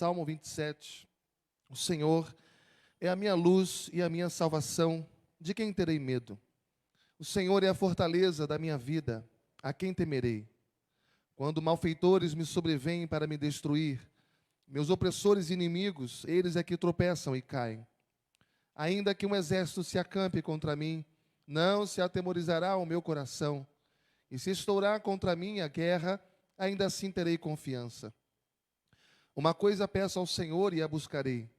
Salmo 27. O Senhor é a minha luz e a minha salvação, de quem terei medo? O Senhor é a fortaleza da minha vida, a quem temerei? Quando malfeitores me sobrevêm para me destruir, meus opressores e inimigos, eles é que tropeçam e caem. Ainda que um exército se acampe contra mim, não se atemorizará o meu coração. E se estourar contra mim a guerra, ainda assim terei confiança. Uma coisa peço ao Senhor e a buscarei,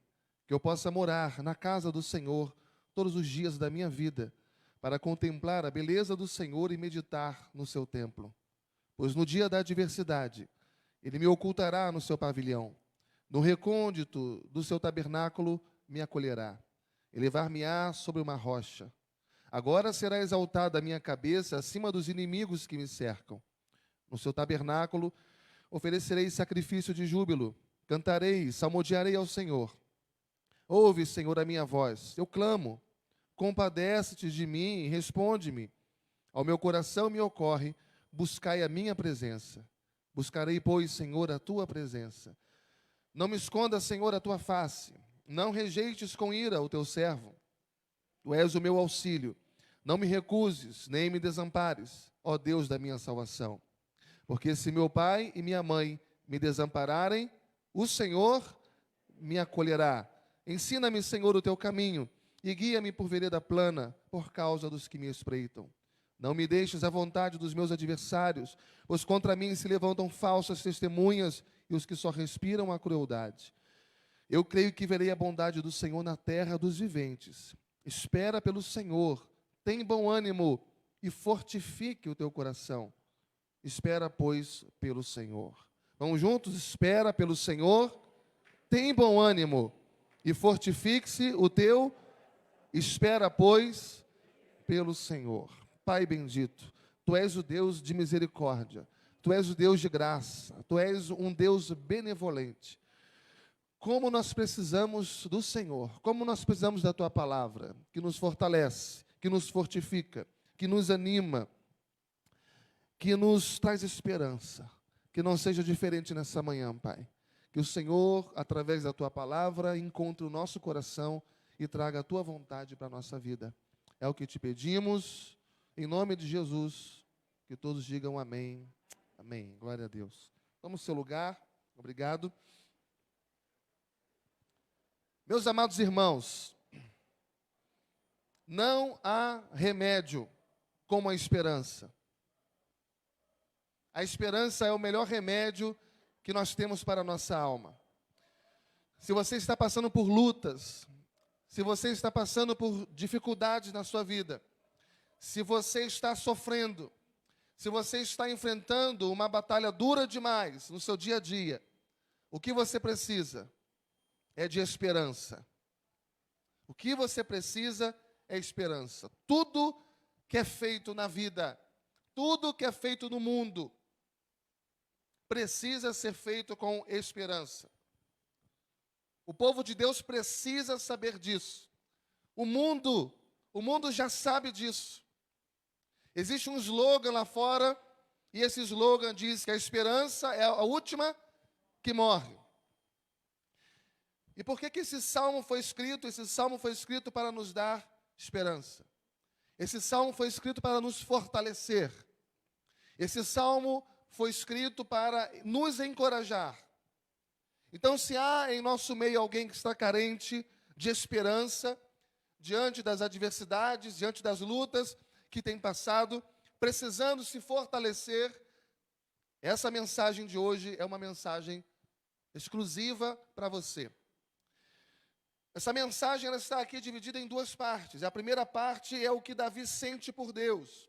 que eu possa morar na casa do Senhor todos os dias da minha vida, para contemplar a beleza do Senhor e meditar no seu templo. Pois no dia da adversidade, Ele me ocultará no seu pavilhão, no recôndito do seu tabernáculo me acolherá, elevar-me-á sobre uma rocha. Agora será exaltada a minha cabeça acima dos inimigos que me cercam. No seu tabernáculo oferecerei sacrifício de júbilo, cantarei, salmodiarei ao Senhor. Ouve, Senhor, a minha voz, eu clamo, compadece-te de mim e responde-me. Ao meu coração me ocorre, buscai a minha presença. Buscarei, pois, Senhor, a tua presença. Não me esconda, Senhor, a tua face. Não rejeites com ira o teu servo. Tu és o meu auxílio. Não me recuses, nem me desampares, ó Deus da minha salvação. Porque se meu pai e minha mãe me desampararem, o Senhor me acolherá. Ensina-me, Senhor, o teu caminho, e guia-me por vereda plana, por causa dos que me espreitam. Não me deixes à vontade dos meus adversários, pois contra mim se levantam falsas testemunhas e os que só respiram a crueldade. Eu creio que verei a bondade do Senhor na terra dos viventes. Espera pelo Senhor, tem bom ânimo e fortifique o teu coração. Espera, pois, pelo Senhor. Vamos juntos? Espera pelo Senhor, tem bom ânimo e fortifique-se o teu. Espera, pois, pelo Senhor. Pai bendito, Tu és o Deus de misericórdia, Tu és o Deus de graça, Tu és um Deus benevolente. Como nós precisamos do Senhor, como nós precisamos da Tua palavra, que nos fortalece, que nos fortifica, que nos anima, que nos traz esperança. Que não seja diferente nessa manhã, Pai. Que o Senhor, através da Tua palavra, encontre o nosso coração e traga a Tua vontade para a nossa vida. É o que te pedimos, em nome de Jesus, que todos digam amém. Amém. Glória a Deus. Vamos ao seu lugar. Obrigado. Meus amados irmãos, não há remédio como a esperança. A esperança é o melhor remédio que nós temos para a nossa alma. Se você está passando por lutas, se você está passando por dificuldades na sua vida, se você está sofrendo, se você está enfrentando uma batalha dura demais no seu dia a dia, o que você precisa é de esperança. O que você precisa é esperança. Tudo que é feito na vida, tudo que é feito no mundo, precisa ser feito com esperança. O povo de Deus precisa saber disso. O mundo já sabe disso. Existe um slogan lá fora, e esse slogan diz que a esperança é a última que morre. E por que esse salmo foi escrito? Esse salmo foi escrito para nos dar esperança. Esse salmo foi escrito para nos fortalecer. Esse salmo foi escrito para nos encorajar. Então, se há em nosso meio alguém que está carente de esperança, diante das adversidades, diante das lutas que tem passado, precisando se fortalecer, essa mensagem de hoje é uma mensagem exclusiva para você. Essa mensagem ela está aqui dividida em duas partes. A primeira parte é o que Davi sente por Deus.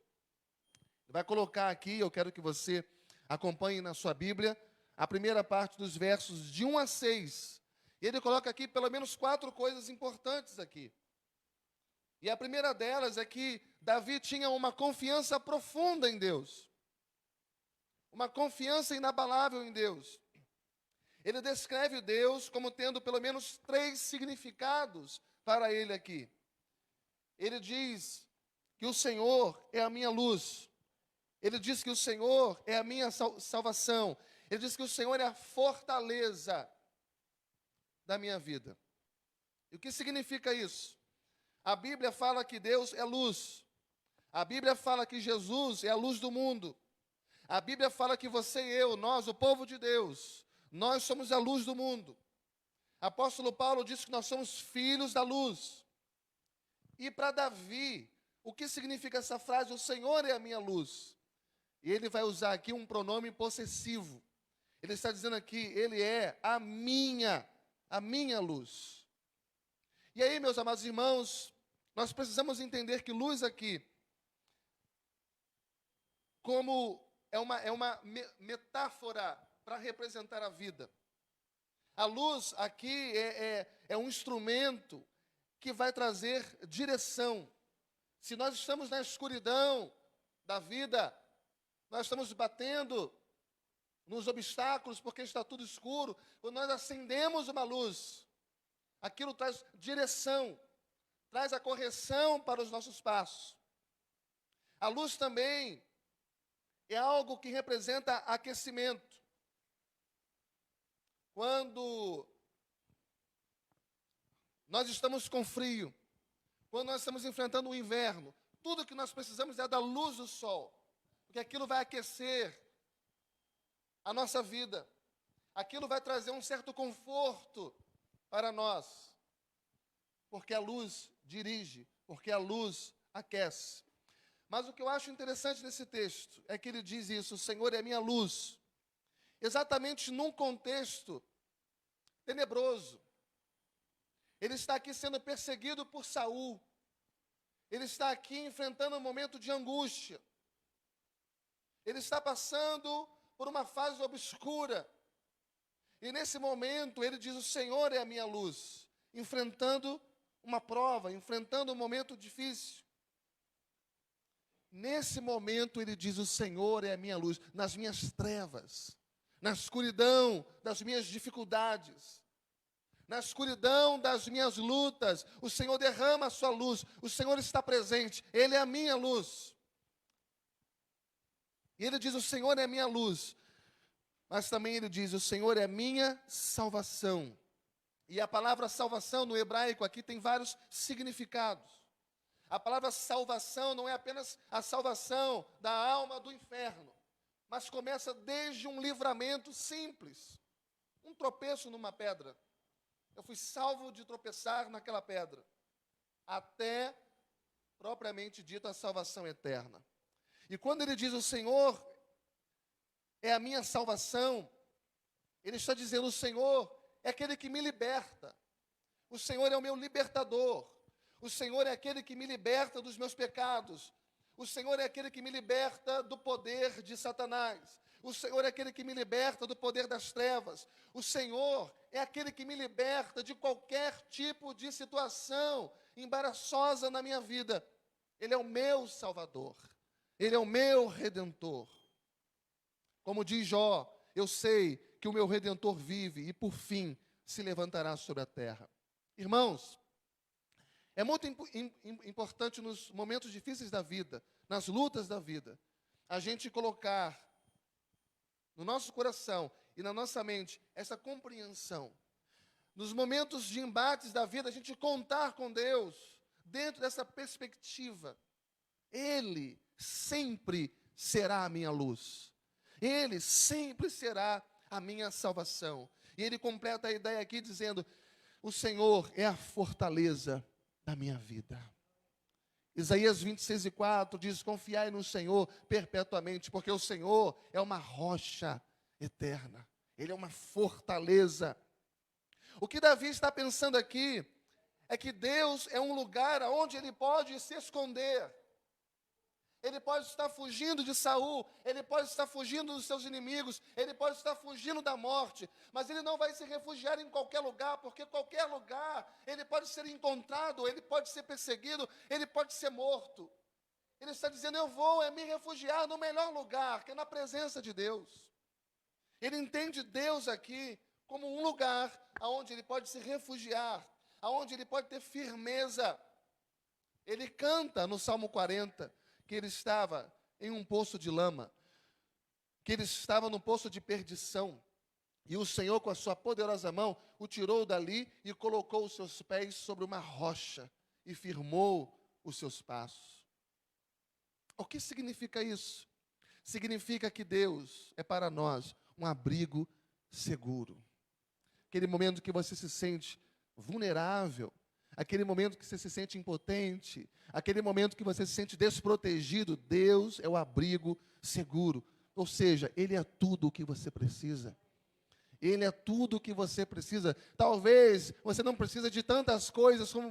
Ele vai colocar aqui, eu quero que você acompanhe na sua Bíblia, a primeira parte dos versos de 1 a 6. E ele coloca aqui pelo menos 4 coisas importantes aqui. E a primeira delas é que Davi tinha uma confiança profunda em Deus. Uma confiança inabalável em Deus. Ele descreve Deus como tendo pelo menos 3 significados para ele aqui. Ele diz que o Senhor é a minha luz. Ele diz que o Senhor é a minha salvação. Ele diz que o Senhor é a fortaleza. da minha vida. E o que significa isso? A Bíblia fala que Deus é luz. A Bíblia fala que Jesus é a luz do mundo. A Bíblia fala que você e eu, nós, o povo de Deus, nós somos a luz do mundo. Apóstolo Paulo disse que nós somos filhos da luz. E para Davi, o que significa essa frase? O Senhor é a minha luz. E ele vai usar aqui um pronome possessivo. Ele está dizendo aqui, ele é a minha luz. E aí, meus amados irmãos, nós precisamos entender que luz aqui, como é uma metáfora para representar a vida. A luz aqui é um instrumento que vai trazer direção. Se nós estamos na escuridão da vida, nós estamos batendo nos obstáculos porque está tudo escuro, quando nós acendemos uma luz, aquilo traz direção, traz a correção para os nossos passos. A luz também é algo que representa aquecimento. Quando nós estamos com frio, quando nós estamos enfrentando o inverno, tudo que nós precisamos é da luz do sol, porque aquilo vai aquecer a nossa vida, aquilo vai trazer um certo conforto para nós, porque a luz dirige, porque a luz aquece. Mas o que eu acho interessante nesse texto é que ele diz isso, o Senhor é a minha luz, exatamente num contexto tenebroso. Ele está aqui sendo perseguido por Saul. Ele está aqui enfrentando um momento de angústia. Ele está passando por uma fase obscura. E nesse momento ele diz, o Senhor é a minha luz, enfrentando uma prova, enfrentando um momento difícil. Nesse momento ele diz, o Senhor é a minha luz, nas minhas trevas, na escuridão das minhas dificuldades, na escuridão das minhas lutas, o Senhor derrama a sua luz, o Senhor está presente, Ele é a minha luz. E ele diz, o Senhor é a minha luz, mas também ele diz, o Senhor é a minha salvação. E a palavra salvação no hebraico aqui tem vários significados. A palavra salvação não é apenas a salvação da alma do inferno, mas começa desde um livramento simples, um tropeço numa pedra. Eu fui salvo de tropeçar naquela pedra, até, propriamente dito, a salvação eterna. E quando ele diz, o Senhor é a minha salvação, ele está dizendo, o Senhor é aquele que me liberta, o Senhor é o meu libertador, o Senhor é aquele que me liberta dos meus pecados, o Senhor é aquele que me liberta do poder de Satanás, o Senhor é aquele que me liberta do poder das trevas, o Senhor é aquele que me liberta de qualquer tipo de situação embaraçosa na minha vida. Ele é o meu Salvador, Ele é o meu Redentor. Como diz Jó, eu sei que o meu Redentor vive e por fim se levantará sobre a terra. Irmãos, é muito importante nos momentos difíceis da vida, nas lutas da vida, a gente colocar no nosso coração e na nossa mente essa compreensão. Nos momentos de embates da vida, a gente contar com Deus dentro dessa perspectiva. Ele sempre será a minha luz. Ele sempre será a minha salvação. E ele completa a ideia aqui dizendo, o Senhor é a fortaleza da minha vida. Isaías 26:4 diz, confiai no Senhor perpetuamente, porque o Senhor é uma rocha eterna. Ele é uma fortaleza. O que Davi está pensando aqui é que Deus é um lugar onde ele pode se esconder. Ele pode estar fugindo de Saul, ele pode estar fugindo dos seus inimigos, ele pode estar fugindo da morte, mas ele não vai se refugiar em qualquer lugar, porque qualquer lugar ele pode ser encontrado, ele pode ser perseguido, ele pode ser morto. Ele está dizendo, eu vou me refugiar no melhor lugar, que é na presença de Deus. Ele entende Deus aqui como um lugar onde ele pode se refugiar, onde ele pode ter firmeza. Ele canta no Salmo 40, que ele estava em um poço de lama, que ele estava num poço de perdição, E o Senhor, com a sua poderosa mão, o tirou dali e colocou os seus pés sobre uma rocha e firmou os seus passos. O que significa isso? Significa que Deus é para nós um abrigo seguro. Aquele momento que você se sente vulnerável, aquele momento que você se sente impotente, aquele momento que você se sente desprotegido, Deus é o abrigo seguro. Ou seja, Ele é tudo o que você precisa. Ele é tudo o que você precisa. Talvez você não precisa de tantas coisas como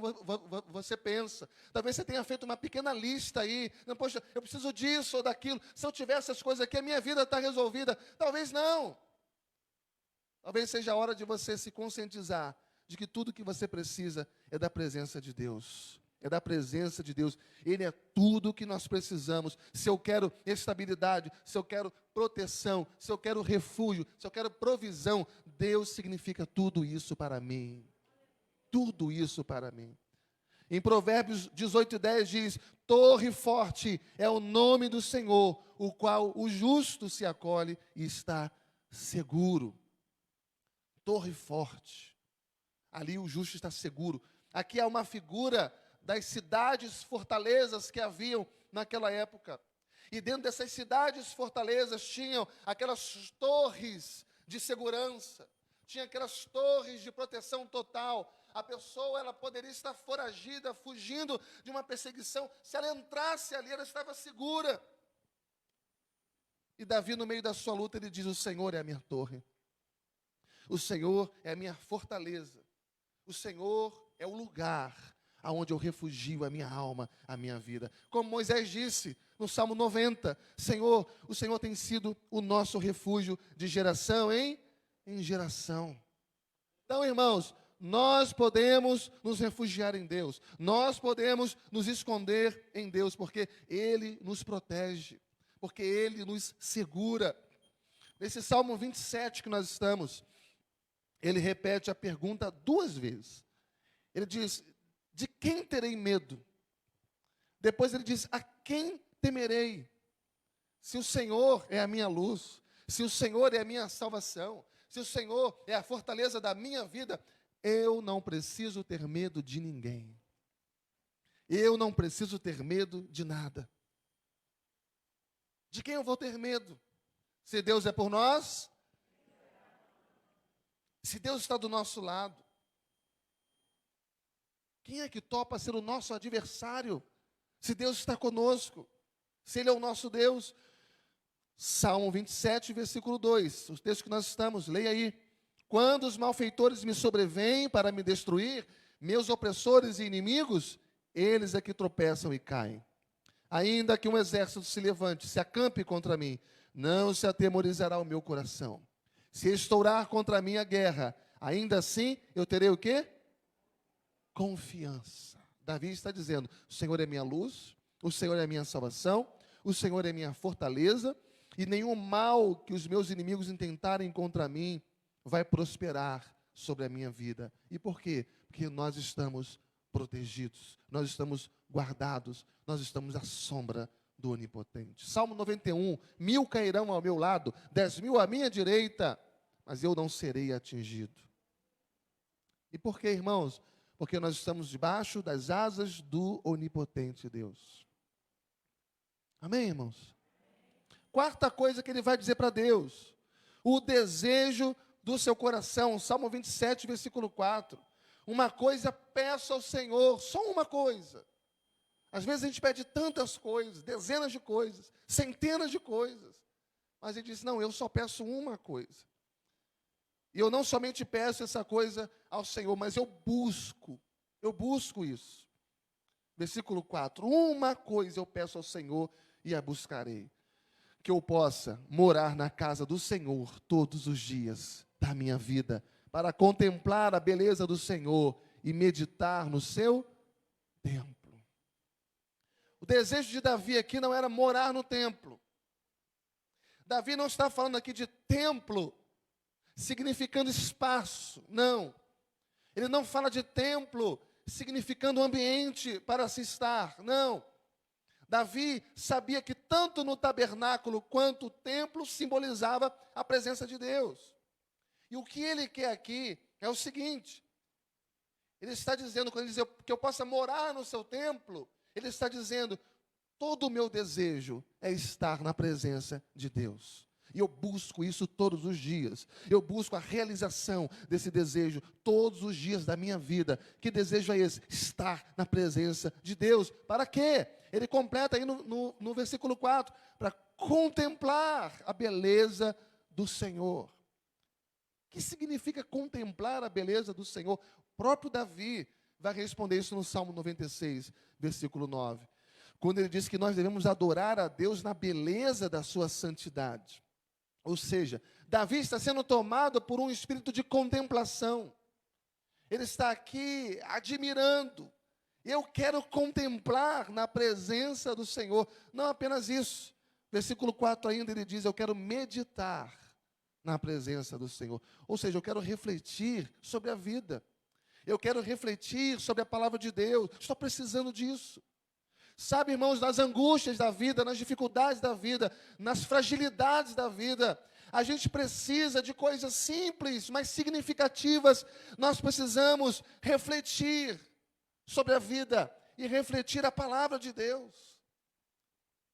você pensa. Talvez você tenha feito uma pequena lista aí. Não, poxa, eu preciso disso ou daquilo. Se eu tiver essas coisas aqui, a minha vida está resolvida. Talvez não. Talvez seja a hora de você se conscientizar de que tudo que você precisa é da presença de Deus. É da presença de Deus. Ele é tudo o que nós precisamos. Se eu quero estabilidade, se eu quero proteção, se eu quero refúgio, se eu quero provisão, Deus significa tudo isso para mim. Tudo isso para mim. Em Provérbios 18:10 diz: torre forte é o nome do Senhor, o qual o justo se acolhe e está seguro. Torre forte. Ali o justo está seguro. Aqui há uma figura das cidades fortalezas que haviam naquela época. E dentro dessas cidades fortalezas tinham aquelas torres de segurança, tinha aquelas torres de proteção total. A pessoa, ela poderia estar foragida, fugindo de uma perseguição. Se ela entrasse ali, ela estava segura. E Davi, no meio da sua luta, ele diz: o Senhor é a minha torre. O Senhor é a minha fortaleza. O Senhor é o lugar aonde eu refugio a minha alma, a minha vida. Como Moisés disse no Salmo 90, Senhor, o Senhor tem sido o nosso refúgio de geração em geração. Então, irmãos, nós podemos nos refugiar em Deus. Nós podemos nos esconder em Deus, porque Ele nos protege, porque Ele nos segura. Nesse Salmo 27 que nós estamos, ele repete a pergunta 2 vezes. Ele diz: de quem terei medo? Depois ele diz: a quem temerei? Se o Senhor é a minha luz, se o Senhor é a minha salvação, se o Senhor é a fortaleza da minha vida, eu não preciso ter medo de ninguém. Eu não preciso ter medo de nada. De quem eu vou ter medo? Se Deus é por nós, se Deus está do nosso lado, quem é que topa ser o nosso adversário? Se Deus está conosco, se Ele é o nosso Deus. Salmo 27, versículo 2, o texto que nós estamos, leia aí. Quando os malfeitores me sobrevêm para me destruir, meus opressores e inimigos, eles é que tropeçam e caem. Ainda que um exército se levante, se acampe contra mim, não se atemorizará o meu coração. Se estourar contra mim a guerra, ainda assim eu terei o quê? Confiança. Davi está dizendo: o Senhor é minha luz, o Senhor é minha salvação, o Senhor é minha fortaleza, e nenhum mal que os meus inimigos intentarem contra mim vai prosperar sobre a minha vida. E por quê? Porque nós estamos protegidos, nós estamos guardados, nós estamos à sombra do Onipotente. Salmo 91, 1000 cairão ao meu lado, 10.000 à minha direita, mas eu não serei atingido. E por quê, irmãos? Porque nós estamos debaixo das asas do Onipotente Deus. Amém, irmãos? Quarta coisa que ele vai dizer para Deus: o desejo do seu coração. Salmo 27, versículo 4. Uma coisa peço ao Senhor, só uma coisa. Às vezes a gente pede tantas coisas, dezenas de coisas, centenas de coisas. Mas ele diz: não, eu só peço uma coisa. E eu não somente peço essa coisa ao Senhor, mas eu busco isso. Versículo 4, uma coisa eu peço ao Senhor e a buscarei, que eu possa morar na casa do Senhor todos os dias da minha vida, para contemplar a beleza do Senhor e meditar no seu templo. O desejo de Davi aqui não era morar no templo. Davi não está falando aqui de templo significando espaço, não. Ele não fala de templo significando ambiente para se estar, não. Davi sabia que tanto no tabernáculo quanto o templo simbolizava a presença de Deus. E o que ele quer aqui é o seguinte: ele está dizendo, quando ele diz que eu possa morar no seu templo, ele está dizendo, todo o meu desejo é estar na presença de Deus. E eu busco isso todos os dias. Eu busco a realização desse desejo todos os dias da minha vida. Que desejo é esse? Estar na presença de Deus. Para quê? Ele completa aí no versículo 4. Para contemplar a beleza do Senhor. O que significa contemplar a beleza do Senhor? O próprio Davi vai responder isso no Salmo 96, versículo 9. Quando ele diz que nós devemos adorar a Deus na beleza da sua santidade. Ou seja, Davi está sendo tomado por um espírito de contemplação. Ele está aqui admirando. Eu quero contemplar na presença do Senhor. Não apenas isso. Versículo 4 ainda ele diz, eu quero meditar na presença do Senhor. Ou seja, eu quero refletir sobre a vida. Eu quero refletir sobre a palavra de Deus. Estou precisando disso. Sabe, irmãos, nas angústias da vida, nas dificuldades da vida, nas fragilidades da vida, a gente precisa de coisas simples, mas significativas. Nós precisamos refletir sobre a vida e refletir a palavra de Deus.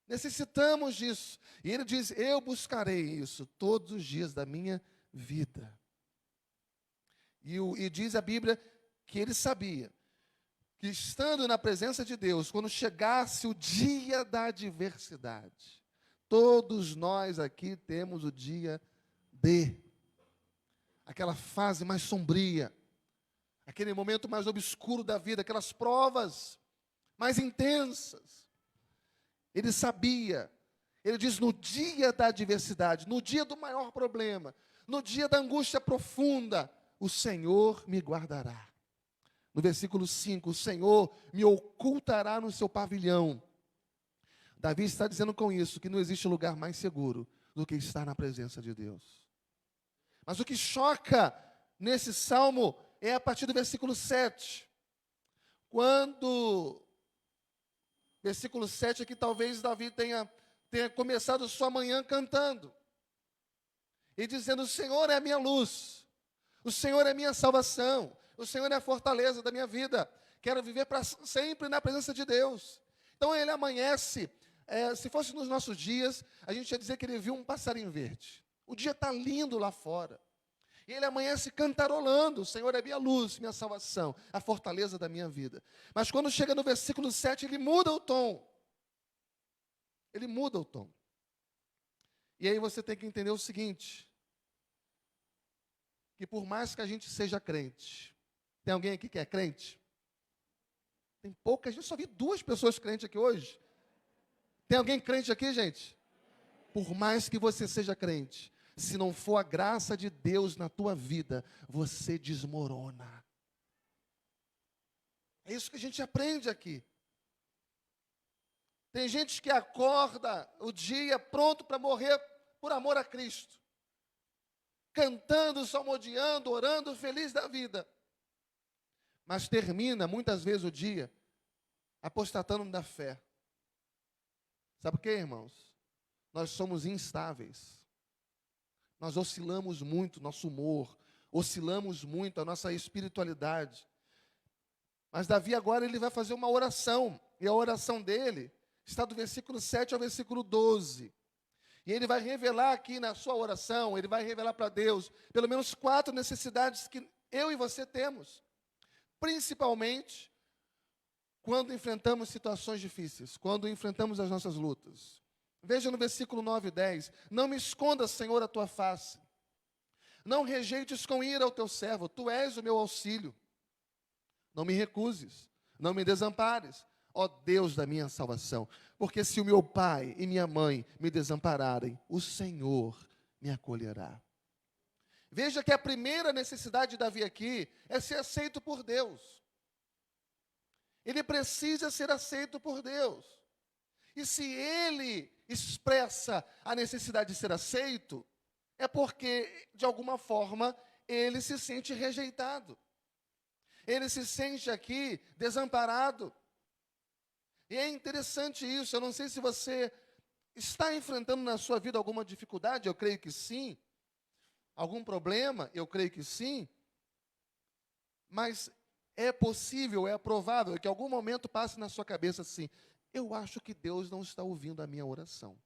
Necessitamos disso. E ele diz, eu buscarei isso todos os dias da minha vida. E diz a Bíblia que ele sabia que estando na presença de Deus, quando chegasse o dia da adversidade, todos nós aqui temos o dia D, aquela fase mais sombria, aquele momento mais obscuro da vida, aquelas provas mais intensas. Ele sabia, ele diz, no dia da adversidade, no dia do maior problema, no dia da angústia profunda, o Senhor me guardará. No versículo 5, o Senhor me ocultará no seu pavilhão. Davi está dizendo com isso que não existe lugar mais seguro do que estar na presença de Deus. Mas o que choca nesse salmo é a partir do versículo 7. Quando, versículo 7 aqui, talvez Davi tenha começado sua manhã cantando. E dizendo, o Senhor é a minha luz, o Senhor é a minha salvação. O Senhor é a fortaleza da minha vida. Quero viver para sempre na presença de Deus. Então ele amanhece. Se fosse nos nossos dias, a gente ia dizer que ele viu um passarinho verde. O dia está lindo lá fora. E ele amanhece cantarolando. O Senhor é minha luz, minha salvação, a fortaleza da minha vida. Mas quando chega no versículo 7, ele muda o tom. Ele muda o tom. E aí você tem que entender o seguinte. Que por mais que a gente seja crente, tem alguém aqui que é crente? Tem pouca gente, só vi 2 pessoas crentes aqui hoje. Tem alguém crente aqui, gente? Por mais que você seja crente, se não for a graça de Deus na tua vida, você desmorona. É isso que a gente aprende aqui. Tem gente que acorda o dia pronto para morrer por amor a Cristo. Cantando, salmodiando, orando, feliz da vida. Mas termina, muitas vezes, o dia apostatando da fé. Sabe por quê, irmãos? Nós somos instáveis. Nós oscilamos muito nosso humor, oscilamos muito a nossa espiritualidade. Mas Davi agora ele vai fazer uma oração, e a oração dele está do versículo 7 ao versículo 12. E ele vai revelar aqui na sua oração, ele vai revelar para Deus, pelo menos 4 necessidades que eu e você temos. Principalmente quando enfrentamos situações difíceis, quando enfrentamos as nossas lutas. Veja no versículo 9 e 10. Não me escondas, Senhor, a tua face. Não rejeites com ira o teu servo. Tu és o meu auxílio. Não me recuses. Não me desampares, ó Deus da minha salvação. Porque se o meu pai e minha mãe me desampararem, o Senhor me acolherá. Veja que a primeira necessidade de Davi aqui é ser aceito por Deus. Ele precisa ser aceito por Deus. E se ele expressa a necessidade de ser aceito, é porque, de alguma forma, ele se sente rejeitado. Ele se sente aqui desamparado. E é interessante isso, eu não sei se você está enfrentando na sua vida alguma dificuldade, eu creio que sim. algum problema? Eu creio que sim, mas é possível, é provável que em algum momento passe na sua cabeça assim: eu acho que Deus não está ouvindo a minha oração.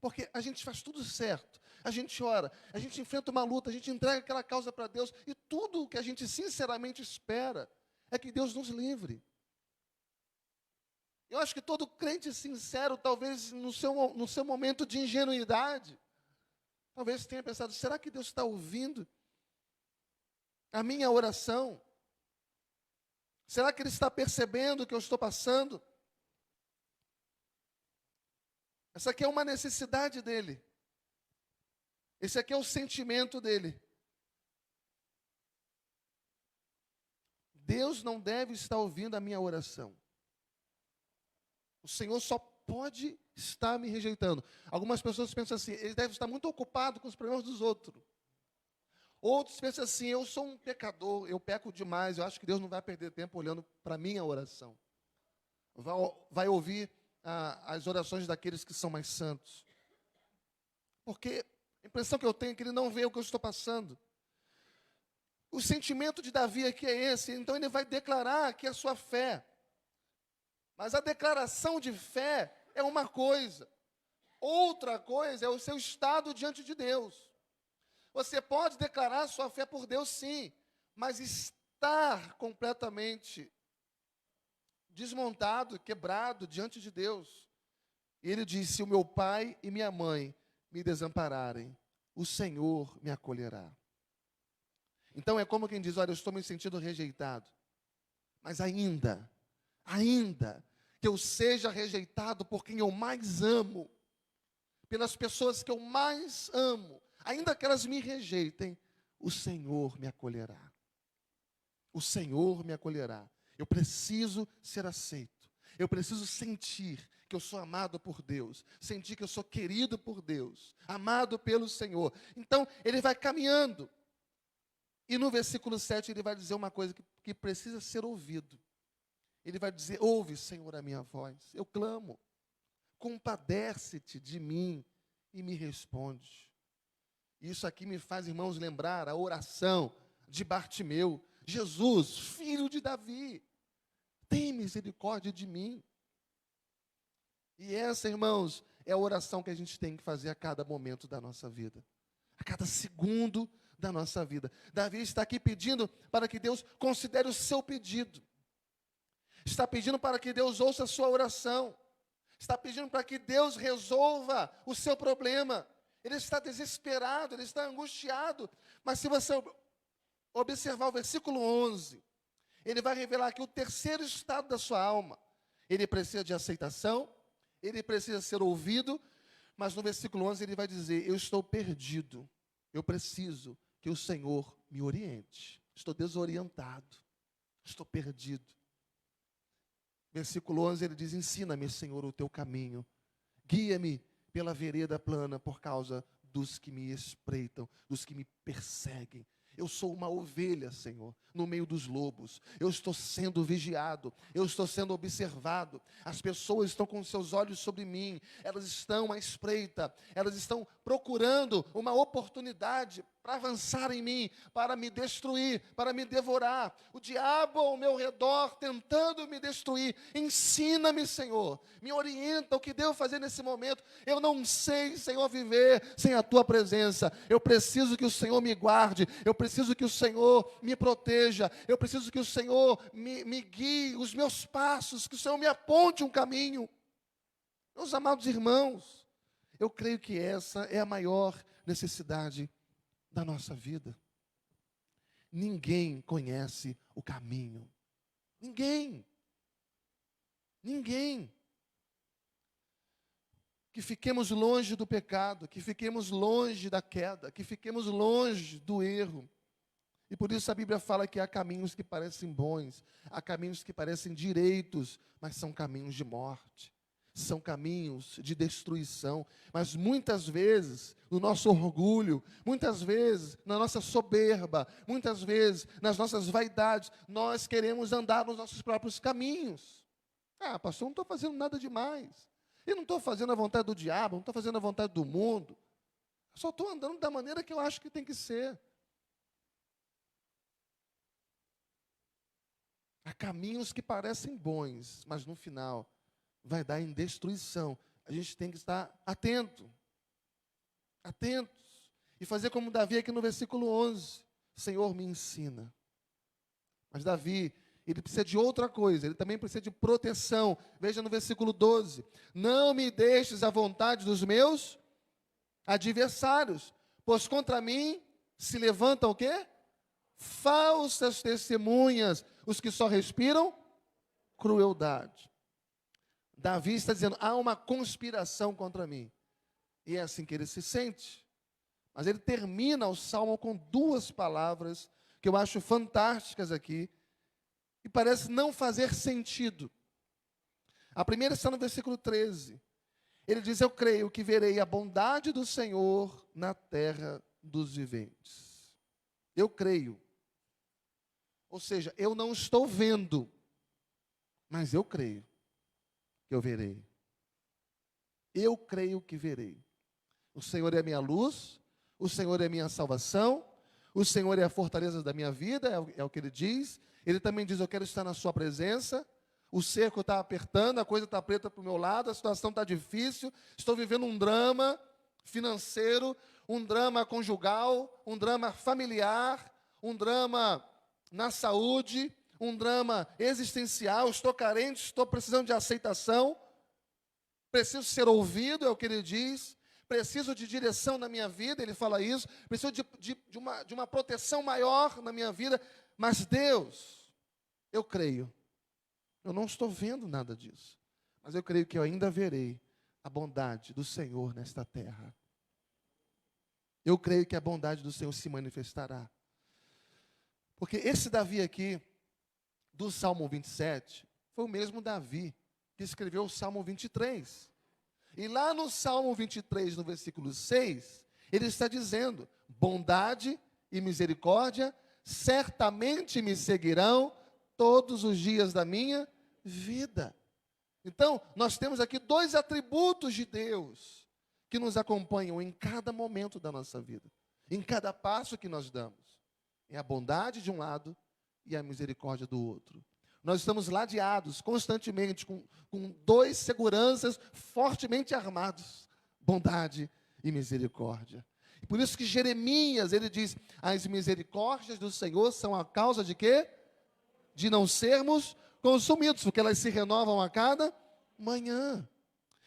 Porque a gente faz tudo certo, a gente ora, a gente enfrenta uma luta, a gente entrega aquela causa para Deus, e tudo o que a gente sinceramente espera é que Deus nos livre. Eu acho que todo crente sincero, talvez no seu momento de ingenuidade, talvez tenha pensado: será que Deus está ouvindo a minha oração? Será que Ele está percebendo o que eu estou passando? Essa aqui é uma necessidade dEle. Esse aqui é o sentimento dEle. Deus não deve estar ouvindo a minha oração. O Senhor só pode estar me rejeitando. Algumas pessoas pensam assim: Ele deve estar muito ocupado com os problemas dos outros. Outros pensam assim: eu sou um pecador, eu peco demais, eu acho que Deus não vai perder tempo olhando para a minha oração. Vai ouvir as orações daqueles que são mais santos. Porque a impressão que eu tenho é que Ele não vê o que eu estou passando. O sentimento de Davi aqui é esse, então ele vai declarar aqui a sua fé. Mas a declaração de fé é uma coisa. Outra coisa é o seu estado diante de Deus. Você pode declarar sua fé por Deus, sim, mas estar completamente desmontado, quebrado diante de Deus. E ele diz: se o meu pai e minha mãe me desampararem, o Senhor me acolherá. Então é como quem diz: olha, eu estou me sentindo rejeitado, mas ainda que eu seja rejeitado por quem eu mais amo, pelas pessoas que eu mais amo, ainda que elas me rejeitem, o Senhor me acolherá. O Senhor me acolherá. Eu preciso ser aceito. Eu preciso sentir que eu sou amado por Deus, sentir que eu sou querido por Deus, amado pelo Senhor. Então, ele vai caminhando. E no versículo 7 ele vai dizer uma coisa que precisa ser ouvido. Ele vai dizer: ouve, Senhor, a minha voz, eu clamo, compadece-te de mim e me responde. Isso aqui me faz, irmãos, lembrar a oração de Bartimeu: Jesus, filho de Davi, tem misericórdia de mim. E essa, irmãos, é a oração que a gente tem que fazer a cada momento da nossa vida, a cada segundo da nossa vida. Davi está aqui pedindo para que Deus considere o seu pedido. Está pedindo para que Deus ouça a sua oração. Está pedindo para que Deus resolva o seu problema. Ele está desesperado, ele está angustiado. Mas se você observar o versículo 11, ele vai revelar aqui o terceiro estado da sua alma. Ele precisa de aceitação, ele precisa ser ouvido, mas no versículo 11 ele vai dizer: eu estou perdido, eu preciso que o Senhor me oriente. Estou desorientado, estou perdido. Versículo 11 ele diz: ensina-me, Senhor, o teu caminho, guia-me pela vereda plana por causa dos que me espreitam, dos que me perseguem. Eu sou uma ovelha, Senhor, no meio dos lobos. Eu estou sendo vigiado, eu estou sendo observado. As pessoas estão com seus olhos sobre mim, elas estão à espreita, elas estão procurando uma oportunidade para avançar em mim, para me destruir, para me devorar. O diabo ao meu redor tentando me destruir. Ensina-me, Senhor, me orienta o que devo fazer nesse momento. Eu não sei, Senhor, viver sem a tua presença. Eu preciso que o Senhor me guarde, eu preciso que o Senhor me proteja, eu preciso que o Senhor me guie os meus passos, que o Senhor me aponte um caminho. Meus amados irmãos, eu creio que essa é a maior necessidade da nossa vida. Ninguém conhece o caminho. Ninguém. Que fiquemos longe do pecado, que fiquemos longe da queda, que fiquemos longe do erro. E por isso a Bíblia fala que há caminhos que parecem bons, há caminhos que parecem direitos, mas são caminhos de morte. São caminhos de destruição, mas muitas vezes, no nosso orgulho, muitas vezes, na nossa soberba, muitas vezes, nas nossas vaidades, nós queremos andar nos nossos próprios caminhos. Ah, pastor, não estou fazendo nada demais. E não estou fazendo a vontade do diabo, não estou fazendo a vontade do mundo. Eu só estou andando da maneira que eu acho que tem que ser. Há caminhos que parecem bons, mas no final vai dar em destruição. A gente tem que estar atento. Atentos. E fazer como Davi aqui no versículo 11. Senhor, me ensina. Mas Davi, ele precisa de outra coisa. Ele também precisa de proteção. Veja no versículo 12. Não me deixes à vontade dos meus adversários, pois contra mim se levantam o quê? Falsas testemunhas, os que só respiram crueldade. Davi está dizendo, há uma conspiração contra mim. E é assim que ele se sente. Mas ele termina o salmo com duas palavras que eu acho fantásticas aqui e parece não fazer sentido. A primeira está no versículo 13. Ele diz, eu creio que verei a bondade do Senhor na terra dos viventes. Eu creio. Ou seja, eu não estou vendo, mas eu creio que eu verei. Eu creio que verei. O Senhor é a minha luz, o Senhor é a minha salvação, o Senhor é a fortaleza da minha vida, é o que ele diz. Ele também diz, eu quero estar na sua presença. O cerco está apertando, a coisa está preta para o meu lado, a situação está difícil, estou vivendo um drama financeiro, um drama conjugal, um drama familiar, um drama na saúde, um drama existencial, estou carente, estou precisando de aceitação, preciso ser ouvido, é o que ele diz, preciso de direção na minha vida, ele fala isso, preciso de uma proteção maior na minha vida, mas Deus, eu creio, eu não estou vendo nada disso, mas eu creio que eu ainda verei a bondade do Senhor nesta terra. Eu creio que a bondade do Senhor se manifestará. Porque esse Davi aqui, do Salmo 27, foi o mesmo Davi que escreveu o Salmo 23. E lá no Salmo 23, no versículo 6, ele está dizendo, bondade e misericórdia certamente me seguirão todos os dias da minha vida. Então, nós temos aqui dois atributos de Deus que nos acompanham em cada momento da nossa vida, em cada passo que nós damos. É a bondade de um lado e a misericórdia do outro. Nós estamos ladeados constantemente com dois seguranças fortemente armados, bondade e misericórdia. E por isso que Jeremias, ele diz, as misericórdias do Senhor são a causa de quê? De não sermos consumidos, porque elas se renovam a cada manhã.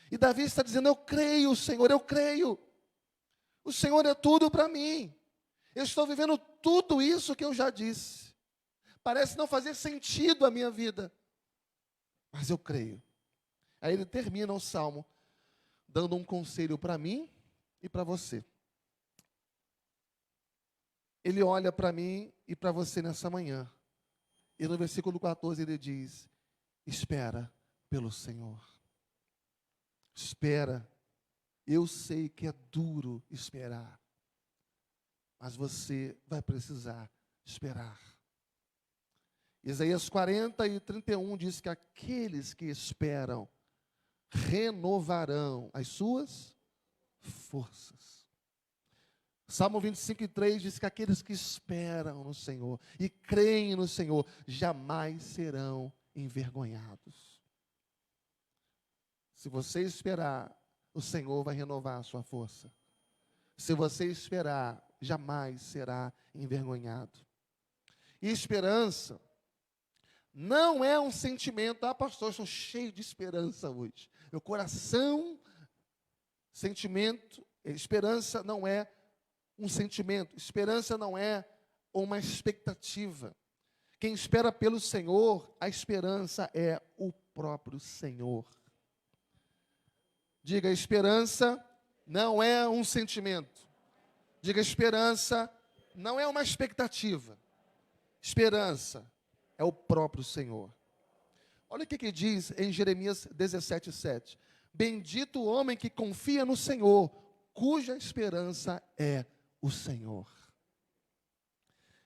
E Davi está dizendo, eu creio, Senhor, eu creio. O Senhor é tudo para mim. Eu estou vivendo tudo isso que eu já disse. Parece não fazer sentido a minha vida, mas eu creio. Aí ele termina o salmo dando um conselho para mim e para você. Ele olha para mim e para você nessa manhã. E no versículo 14 ele diz, espera pelo Senhor. Espera. Eu sei que é duro esperar, mas você vai precisar esperar. Isaías 40 e 31 diz que aqueles que esperam renovarão as suas forças. Salmo 25 e 3 diz que aqueles que esperam no Senhor e creem no Senhor jamais serão envergonhados. Se você esperar, o Senhor vai renovar a sua força. Se você esperar, jamais será envergonhado. E esperança não é um sentimento. Ah, pastor, eu estou cheio de esperança hoje. Meu coração, sentimento, esperança não é um sentimento. Esperança não é uma expectativa. Quem espera pelo Senhor, a esperança é o próprio Senhor. Diga, esperança não é um sentimento. Diga, esperança não é uma expectativa. Esperança é o próprio Senhor. Olha o que diz em Jeremias 17:7. Bendito o homem que confia no Senhor, cuja esperança é o Senhor.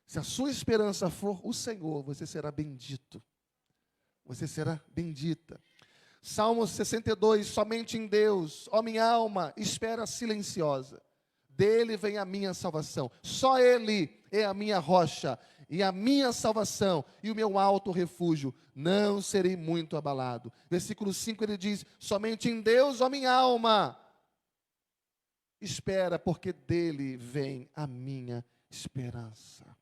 Se a sua esperança for o Senhor, você será bendito. Você será bendita. Salmo 62, somente em Deus, ó minha alma, espera silenciosa. Dele vem a minha salvação. Só Ele é a minha rocha e a minha salvação e o meu alto refúgio. Não serei muito abalado. Versículo 5 ele diz: somente em Deus, ó minha alma, espera, porque dele vem a minha esperança.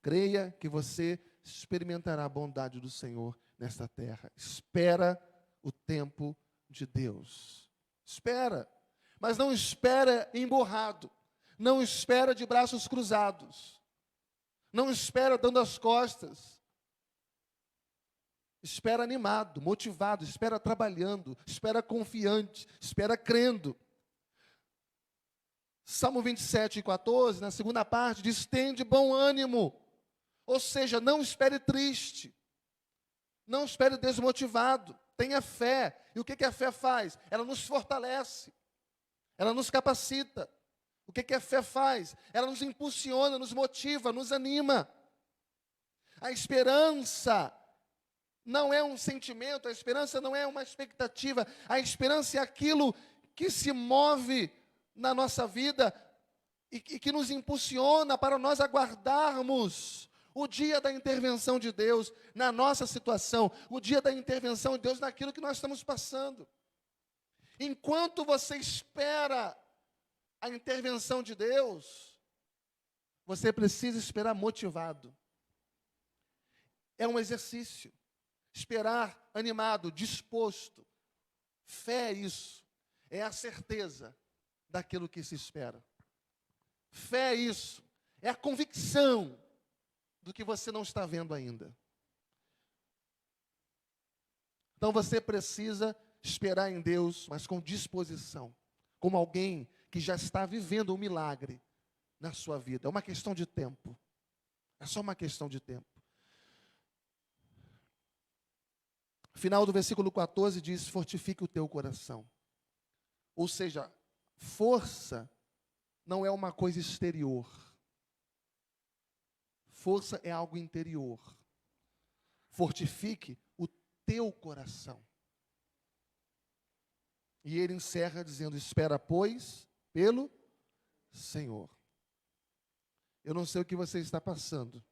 Creia que você experimentará a bondade do Senhor nesta terra. Espera o tempo de Deus. Espera. Mas não espera emburrado. Não espera de braços cruzados. Não espera dando as costas. Espera animado, motivado, espera trabalhando, espera confiante, espera crendo. Salmo 27:14, na segunda parte, diz: tem de bom ânimo. Ou seja, não espere triste. Não espere desmotivado. Tenha fé. E o que a fé faz? Ela nos fortalece. Ela nos capacita. O que a fé faz? Ela nos impulsiona, nos motiva, nos anima. A esperança não é um sentimento, a esperança não é uma expectativa. A esperança é aquilo que se move na nossa vida e que nos impulsiona para nós aguardarmos o dia da intervenção de Deus na nossa situação, o dia da intervenção de Deus naquilo que nós estamos passando. Enquanto você espera a intervenção de Deus, você precisa esperar motivado. É um exercício. Esperar animado, disposto. Fé é isso. É a certeza daquilo que se espera. Fé é isso. É a convicção do que você não está vendo ainda. Então você precisa esperar em Deus, mas com disposição, como alguém que já está vivendo um milagre na sua vida. É uma questão de tempo. É só uma questão de tempo. Final do versículo 14 diz: fortifique o teu coração. Ou seja, força não é uma coisa exterior. Força é algo interior. Fortifique o teu coração. E ele encerra dizendo: espera, pois, pelo Senhor. Eu não sei o que você está passando,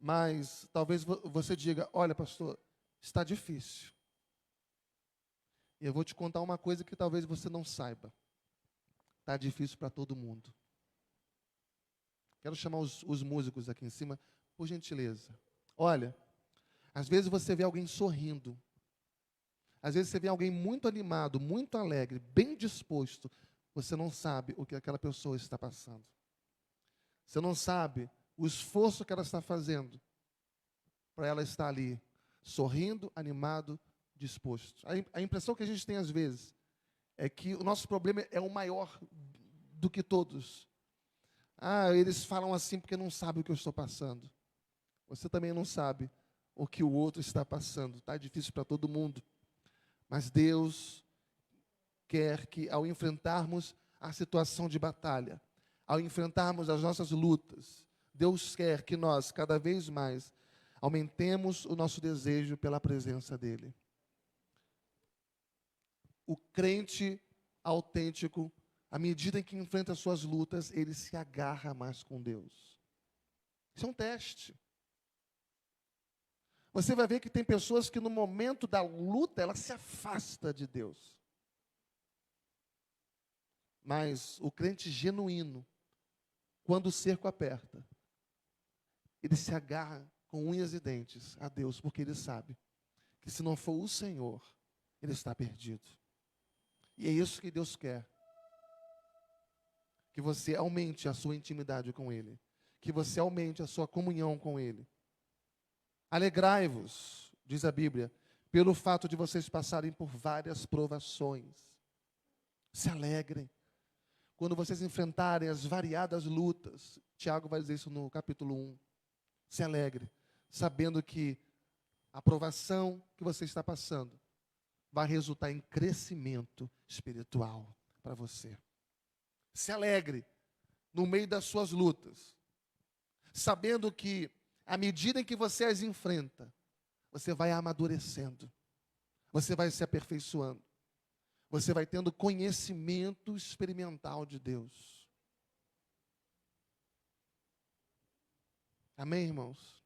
mas talvez você diga: olha, pastor, está difícil. E eu vou te contar uma coisa que talvez você não saiba. Está difícil para todo mundo. Quero chamar os músicos aqui em cima, por gentileza. Olha, às vezes você vê alguém sorrindo. Às vezes você vê alguém muito animado, muito alegre, bem disposto. Você não sabe o que aquela pessoa está passando. Você não sabe o esforço que ela está fazendo para ela estar ali, sorrindo, animado, disposto. A impressão que a gente tem às vezes é que o nosso problema é o maior do que todos. Eles falam assim porque não sabem o que eu estou passando. Você também não sabe o que o outro está passando. Está difícil para todo mundo. Mas Deus quer que, ao enfrentarmos a situação de batalha, ao enfrentarmos as nossas lutas, Deus quer que nós, cada vez mais, aumentemos o nosso desejo pela presença dEle. O crente autêntico, à medida em que enfrenta as suas lutas, ele se agarra mais com Deus. Isso é um teste. Você vai ver que tem pessoas que no momento da luta, ela se afasta de Deus. Mas o crente genuíno, quando o cerco aperta, ele se agarra com unhas e dentes a Deus, porque ele sabe que se não for o Senhor, ele está perdido. E é isso que Deus quer. Que você aumente a sua intimidade com Ele. Que você aumente a sua comunhão com Ele. Alegrai-vos, diz a Bíblia, pelo fato de vocês passarem por várias provações. Se alegrem. Quando vocês enfrentarem as variadas lutas, Tiago vai dizer isso no capítulo 1. Se alegre, sabendo que a provação que você está passando vai resultar em crescimento espiritual para você. Se alegre no meio das suas lutas, sabendo que, à medida em que você as enfrenta, você vai amadurecendo, você vai se aperfeiçoando, você vai tendo conhecimento experimental de Deus. Amém, irmãos?